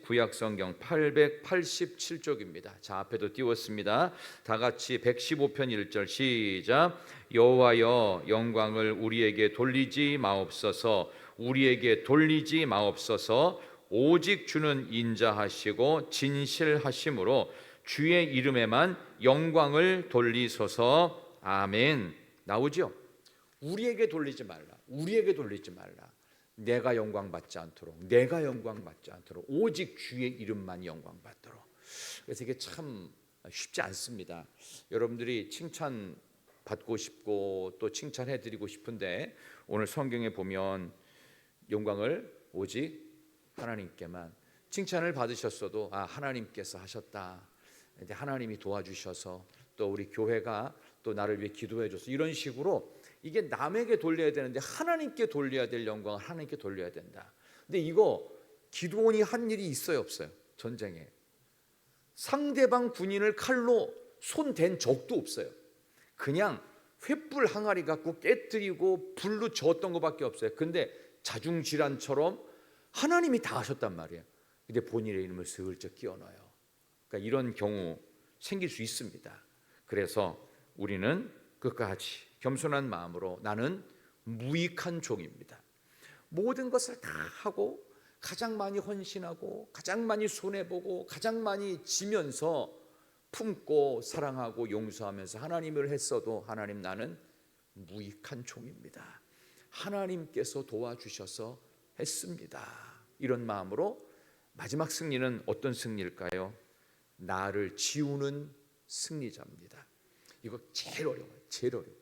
구약 성경 887쪽입니다. 자, 앞에도 띄웠습니다. 다 같이 115편 1절 시작. 여호와여 영광을 우리에게 돌리지 마옵소서, 우리에게 돌리지 마옵소서. 오직 주는 인자하시고 진실하심으로 주의 이름에만 영광을 돌리소서. 아멘. 나오죠? 우리에게 돌리지 말라, 우리에게 돌리지 말라. 내가 영광 받지 않도록, 내가 영광 받지 않도록 오직 주의 이름만 영광 받도록. 그래서 이게 참 쉽지 않습니다. 여러분들이 칭찬 받고 싶고 또 칭찬해 드리고 싶은데 오늘 성경에 보면 영광을 오직 하나님께만, 칭찬을 받으셨어도 하나님께서 하셨다, 하나님이 도와주셔서 또 우리 교회가 또 나를 위해 기도해 줘서, 이런 식으로 이게 남에게 돌려야 되는데 하나님께 돌려야 될 영광을 하나님께 돌려야 된다. 근데 이거 기드온이 한 일이 있어요, 없어요? 전쟁에 상대방 군인을 칼로 손댄 적도 없어요. 그냥 횃불 항아리 갖고 깨뜨리고 불로 저었던 것밖에 없어요. 근데 자중질환처럼 하나님이 다 하셨단 말이에요. 근데 본인의 이름을 슬쩍 끼워 넣어요. 그러니까 이런 경우 생길 수 있습니다. 그래서 우리는 끝까지 겸손한 마음으로 나는 무익한 종입니다. 모든 것을 다 하고 가장 많이 헌신하고 가장 많이 손해보고 가장 많이 지면서 품고 사랑하고 용서하면서 하나님을 했어도 하나님 나는 무익한 종입니다. 하나님께서 도와주셔서 했습니다. 이런 마음으로 마지막 승리는 어떤 승리일까요? 나를 지우는 승리자입니다. 이거 제일 어려워요. 제일 어려워요.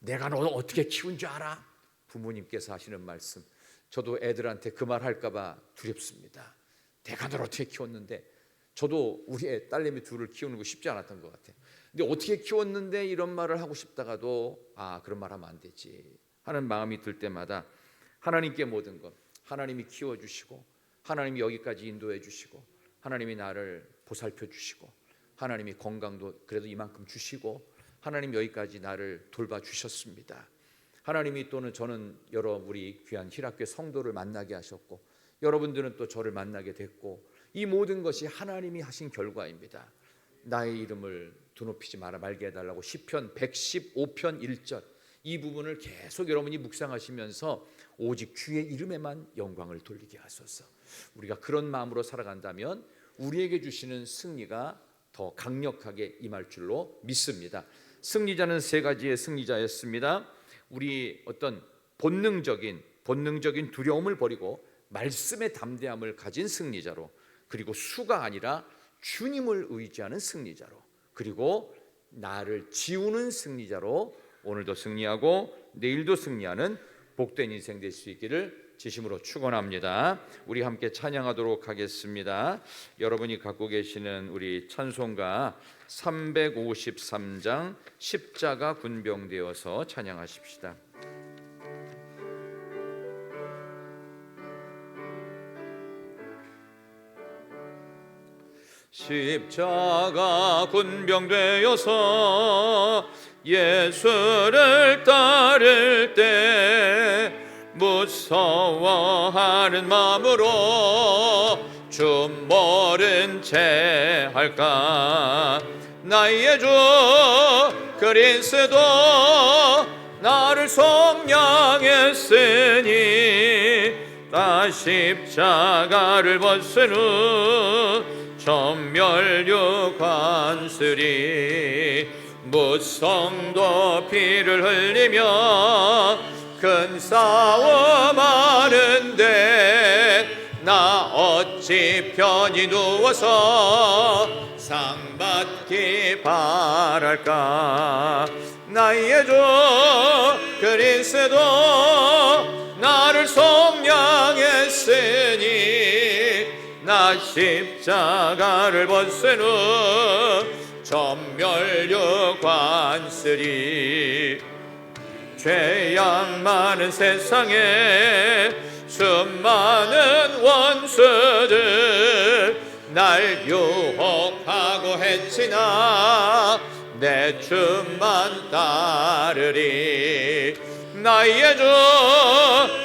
내가 너 어떻게 키운 줄 알아? 부모님께서 하시는 말씀, 저도 애들한테 그 말 할까 봐 두렵습니다. 내가 너를 어떻게 키웠는데, 저도 우리 애 딸내미 둘을 키우는 거 쉽지 않았던 것 같아요. 근데 어떻게 키웠는데 이런 말을 하고 싶다가도 그런 말 하면 안 되지 하는 마음이 들 때마다 하나님께 모든 것, 하나님이 키워주시고 하나님이 여기까지 인도해 주시고 하나님이 나를 보살펴 주시고 하나님이 건강도 그래도 이만큼 주시고 하나님 여기까지 나를 돌봐주셨습니다. 하나님이 또는 저는 여러 우리 귀한 힐학교 성도를 만나게 하셨고 여러분들은 또 저를 만나게 됐고 이 모든 것이 하나님이 하신 결과입니다. 나의 이름을 드높이지 말게 해달라고 시편 115편 1절 이 부분을 계속 여러분이 묵상하시면서 오직 주의 이름에만 영광을 돌리게 하소서. 우리가 그런 마음으로 살아간다면 우리에게 주시는 승리가 더 강력하게 임할 줄로 믿습니다. 승리자는 세 가지의 승리자였습니다. 우리 어떤 본능적인 두려움을 버리고 말씀의 담대함을 가진 승리자로, 그리고 수가 아니라 주님을 의지하는 승리자로, 그리고 나를 지우는 승리자로 오늘도 승리하고 내일도 승리하는 복된 인생 될 수 있기를 진심으로 축원합니다. 우리 함께 찬양하도록 하겠습니다. 여러분이 갖고 계시는 우리 찬송가 353장 십자가 군병되어서 찬양하십시다. 십자가 군병되어서 예수를 따를 때 무서워하는 마음으로 주 모른 채 할까. 나의 주 그리스도 나를 속량했으니 나 십자가를 벗은 후 전멸유관쓰리. 무성도 피를 흘리며 큰 싸움 하는데 나 어찌 편히 누워서 상받기 바랄까. 나의 주 그리스도 나를 속량했으니 나 십자가를 벗은 후 전멸유관쓰리. 죄악 많은 세상에 수많은 원수들 날 유혹하고 해치나 내 주만 따르리. 나의 주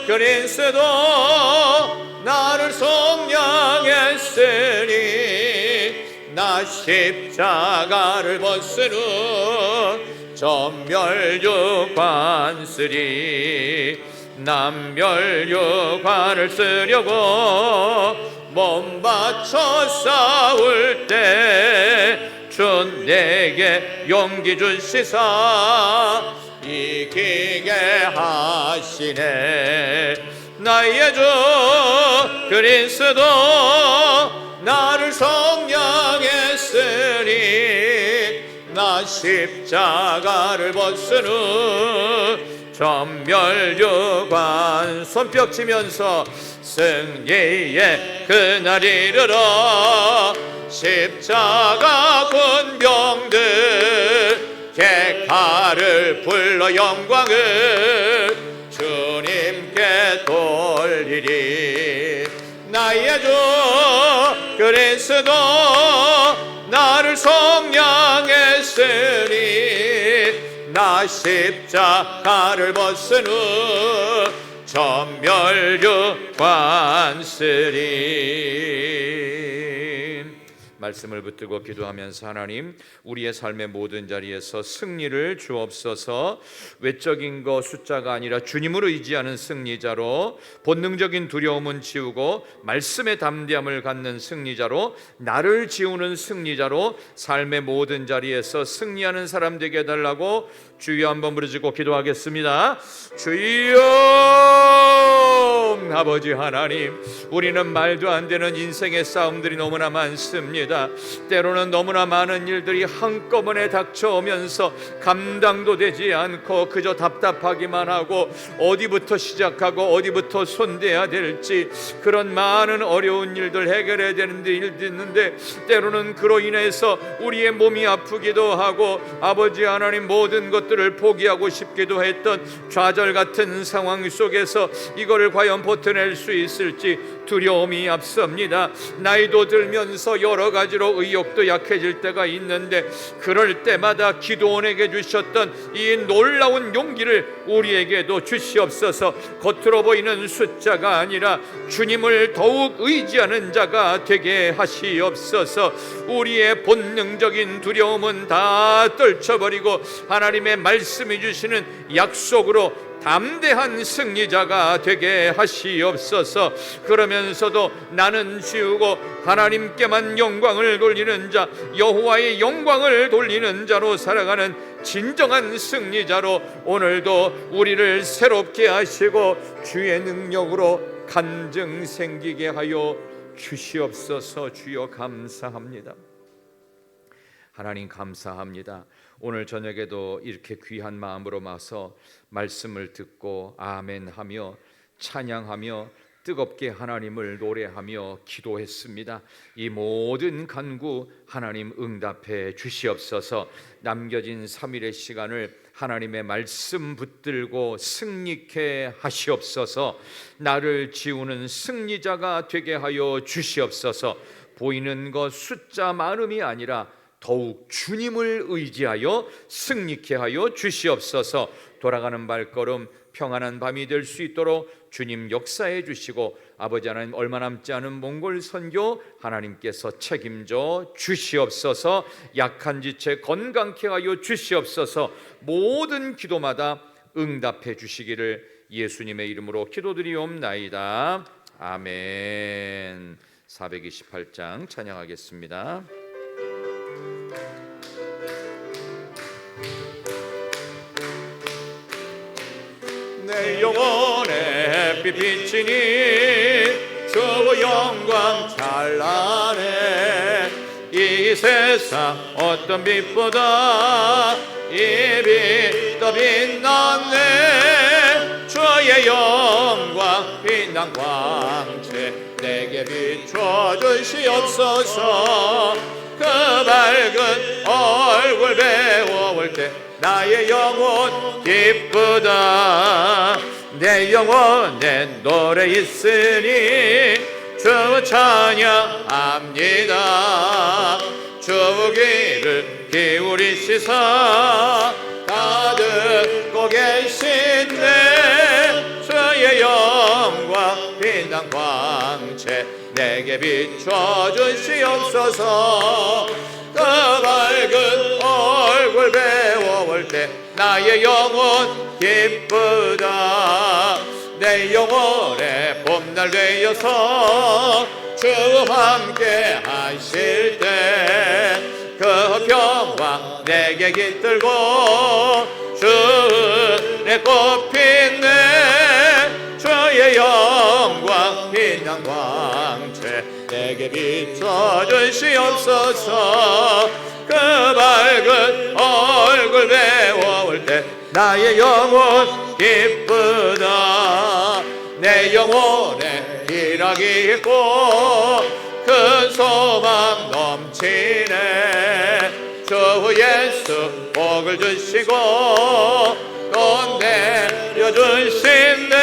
그리스도 나를 속량했으니 나 십자가를 벗은 후 전멸유관쓰리. 남멸유관을 쓰려고 몸 바쳐 싸울 때 주 내게 용기 주시사 이기게 하시네. 나의 주 그리스도 나를 속량했으니 나 십자가를 벗은 후 전멸유관. 손뼉 치면서 승리의 그날 이르러 십자가 군병들 객하를 불러 영광을 주님께 돌리리. 나의 주 그리스도 나를 속량했으니 나 십자가를 벗은 후 전멸유관쓰리. 말씀을 붙들고 기도하면서 하나님, 우리의 삶의 모든 자리에서 승리를 주옵소서. 외적인 것 숫자가 아니라 주님을 의지하는 승리자로, 본능적인 두려움은 지우고 말씀의 담대함을 갖는 승리자로, 나를 지우는 승리자로 삶의 모든 자리에서 승리하는 사람 되게 해달라고 주여 한번 부르짖고 기도하겠습니다. 주여! 아버지 하나님, 우리는 말도 안 되는 인생의 싸움들이 너무나 많습니다. 때로는 너무나 많은 일들이 한꺼번에 닥쳐오면서 감당도 되지 않고 그저 답답하기만 하고 어디부터 시작하고 어디부터 손대야 될지, 그런 많은 어려운 일들 해결해야 되는데 일도 있는데, 때로는 그로 인해서 우리의 몸이 아프기도 하고 아버지 하나님, 모든 것들을 포기하고 싶기도 했던 좌절 같은 상황 속에서 이거를 과연 버텨낼 수 있을지 두려움이 앞섭니다. 나이도 들면서 여러 가지로 의욕도 약해질 때가 있는데, 그럴 때마다 기도원에게 주셨던 이 놀라운 용기를 우리에게도 주시옵소서. 겉으로 보이는 숫자가 아니라 주님을 더욱 의지하는 자가 되게 하시옵소서. 우리의 본능적인 두려움은 다 떨쳐버리고 하나님의 말씀이 주시는 약속으로 담대한 승리자가 되게 하시옵소서. 그러면서도 나는 지우고 하나님께만 영광을 돌리는 자, 여호와의 영광을 돌리는 자로 살아가는 진정한 승리자로 오늘도 우리를 새롭게 하시고 주의 능력으로 간증 생기게 하여 주시옵소서. 주여 감사합니다. 하나님 감사합니다. 오늘 저녁에도 이렇게 귀한 마음으로 와서 말씀을 듣고 아멘하며 찬양하며 뜨겁게 하나님을 노래하며 기도했습니다. 이 모든 간구 하나님 응답해 주시옵소서. 남겨진 3일의 시간을 하나님의 말씀 붙들고 승리케 하시옵소서. 나를 지우는 승리자가 되게 하여 주시옵소서. 보이는 것 숫자 많음이 아니라 더욱 주님을 의지하여 승리케 하여 주시옵소서. 돌아가는 발걸음 평안한 밤이 될 수 있도록 주님 역사해 주시고, 아버지 하나님, 얼마 남지 않은 몽골 선교 하나님께서 책임져 주시옵소서. 약한 지체 건강케 하여 주시옵소서. 모든 기도마다 응답해 주시기를 예수님의 이름으로 기도드리옵나이다. 아멘. 428장 찬양하겠습니다. 내 영혼의 햇빛 비치니 주 영광 찬란해. 이 세상 어떤 빛보다 이 빛 더 빛나네. 주의 영광 빛난 광채 내게 비춰 주시옵소서. 그 밝은 얼굴 배워올 때 나의 영혼 기쁘다. 내 영혼에 노래 있으니 주 찬양합니다. 주 귀를 기울이시사 다 듣고 계신네. 주의 영광 빛난 광채 내게 비춰 주시옵소서. 그 밝은 얼굴 배워올 때 나의 영혼 기쁘다. 내 영혼의 봄날 되어서 주 함께 하실 때 그 평화 내게 깃들고 주 은혜 꽃핀네. 주의 영광 빛난 광채 내게 비춰 주시옵소서. 그 밝은 얼굴 배워올 때 나의 영혼 기쁘다. 내 영혼에 희락이 있고 큰 소망 넘치네. 주 예수 복을 주시고 또 내려주신네.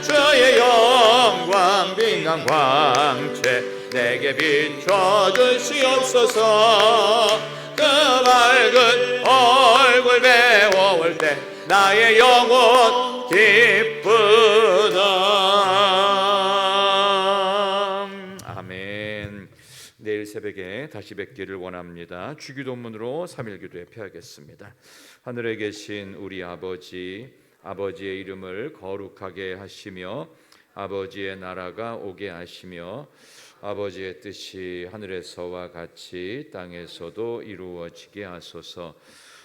주의 영광 빛난 광채 내게 비춰 주시옵소서. 그 밝은 얼굴 배워올 때 나의 영혼 기쁘다. 아멘. 내일 새벽에 우리에게 다시 뵙기를 원합니다. 주기도문으로 3일 기도에 펴야겠습니다. 하늘에 계신 우리 아버지, 아버지의 이름을 거룩하게 하시며 아버지의 나라가 오게 하시며 아버지의 뜻이 하늘에서와 같이 땅에서도 이루어지게 하소서.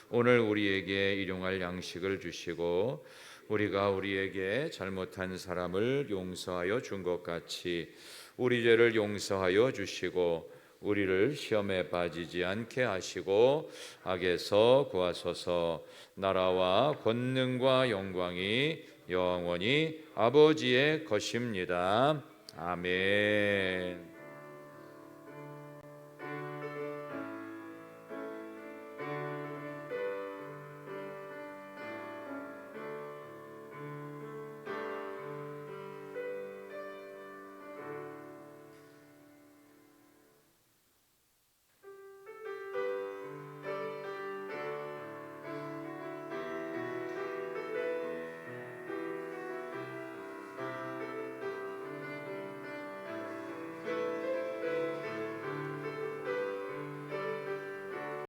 오늘 우리에게 일용할 양식을 주시고 우리가 우리에게 잘못한 사람을 용서하여 준 것 같이 우리 죄를 용서하여 주시고 우리를 시험에 빠지지 않게 하시고 악에서 구하소서. 나라와 권능과 영광이 영원히 아버지의 것입니다. 아멘.